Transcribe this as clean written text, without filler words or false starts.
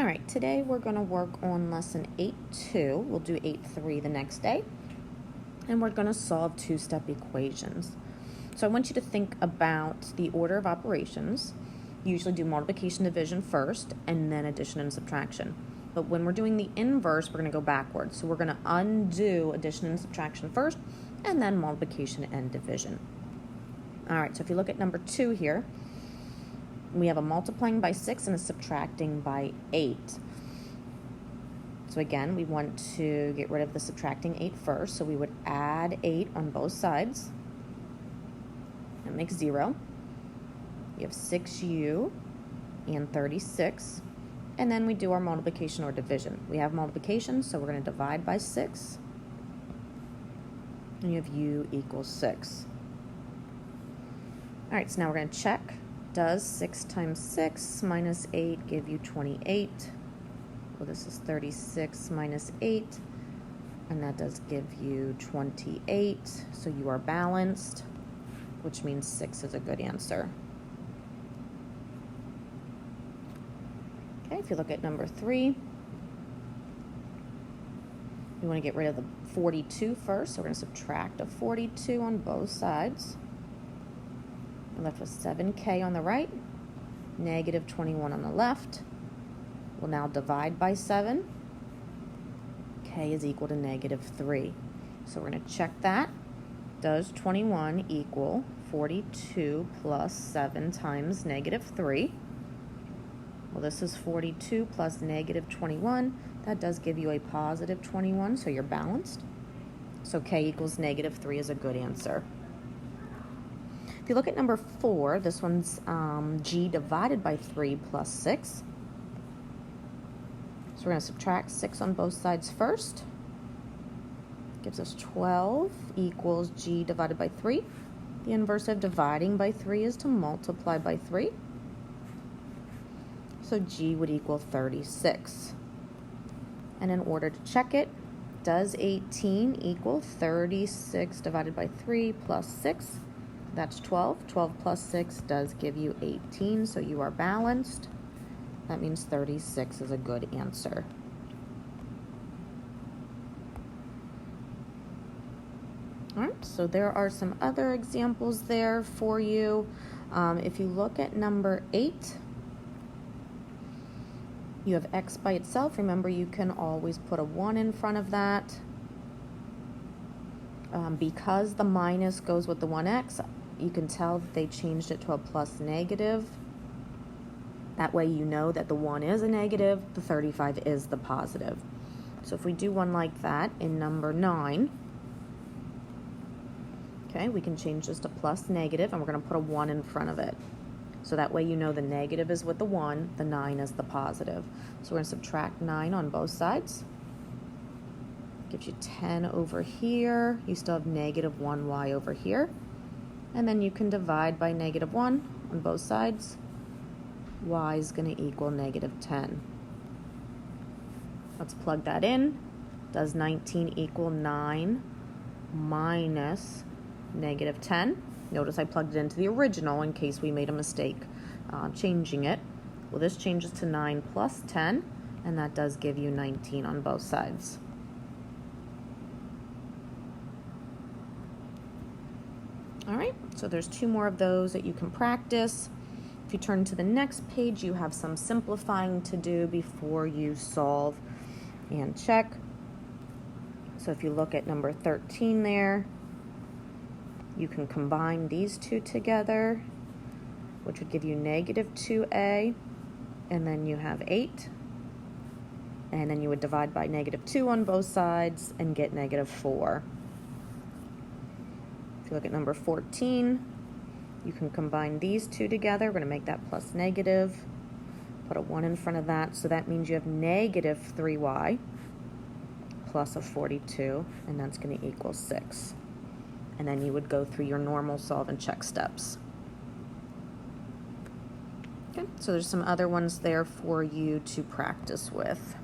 Alright, today we're going to work on lesson 8.2. We'll do 8.3 the next day. And we're going to solve two-step equations. So I want you to think about the order of operations. You usually do multiplication, division first, and then addition and subtraction. But when we're doing the inverse, we're going to go backwards. So we're going to undo addition and subtraction first, and then multiplication and division. Alright, so if you look at number 2 here, we have a multiplying by 6 and a subtracting by 8. So again, we want to get rid of the subtracting 8 first. So we would add 8 on both sides. That makes 0. You have 6u and 36. And then we do our multiplication or division. We have multiplication, so we're going to divide by 6. And you have u equals 6. All right, so now we're going to check. Does 6 times 6 minus 8 give you 28? Well, this is 36 minus 8, and that does give you 28. So you are balanced, which means 6 is a good answer. Okay, if you look at number 3, we want to get rid of the 42 first, so we're going to subtract a 42 on both sides. We're left with 7k on the right, negative 21 on the left. We'll now divide by 7. K is equal to negative 3. So we're going to check that. Does 21 equal 42 plus 7 times negative 3? Well, this is 42 plus negative 21. That does give you a positive 21, so you're balanced. So K equals negative 3 is a good answer. If you look at number 4, this one's g divided by 3 plus 6. So we're going to subtract 6 on both sides first. Gives us 12 equals g divided by 3. The inverse of dividing by 3 is to multiply by 3. So g would equal 36. And in order to check it, does 18 equal 36 divided by 3 plus 6? That's 12. 12 plus 6 does give you 18, so you are balanced. That means 36 is a good answer. All right, so there are some other examples there for you. If you look at number 8, you have x by itself. Remember, you can always put a 1 in front of that. Because the minus goes with the 1x, you can tell that they changed it to a plus negative. That way you know that the 1 is a negative, the 35 is the positive. So if we do one like that in number 9, okay, we can change this to plus negative, and we're going to put a 1 in front of it. So that way you know the negative is with the 1, the 9 is the positive. So we're going to subtract 9 on both sides. Gives you 10 over here. You still have negative 1y over here. And then you can divide by negative 1 on both sides. Y is going to equal negative 10. Let's plug that in. Does 19 equal 9 minus negative 10? Notice I plugged it into the original in case we made a mistake changing it. Well, this changes to 9 plus 10, and that does give you 19 on both sides. All right, so there's 2 more of those that you can practice. If you turn to the next page, you have some simplifying to do before you solve and check. So if you look at number 13 there, you can combine these 2 together, which would give you negative 2a, and then you have 8. And then you would divide by negative 2 on both sides and get negative 4. If you look at number 14, you can combine these 2 together. We're going to make that plus negative. Put a 1 in front of that, so that means you have negative 3y plus a 42, and that's going to equal 6. And then you would go through your normal solve and check steps. Okay, so there's some other ones there for you to practice with.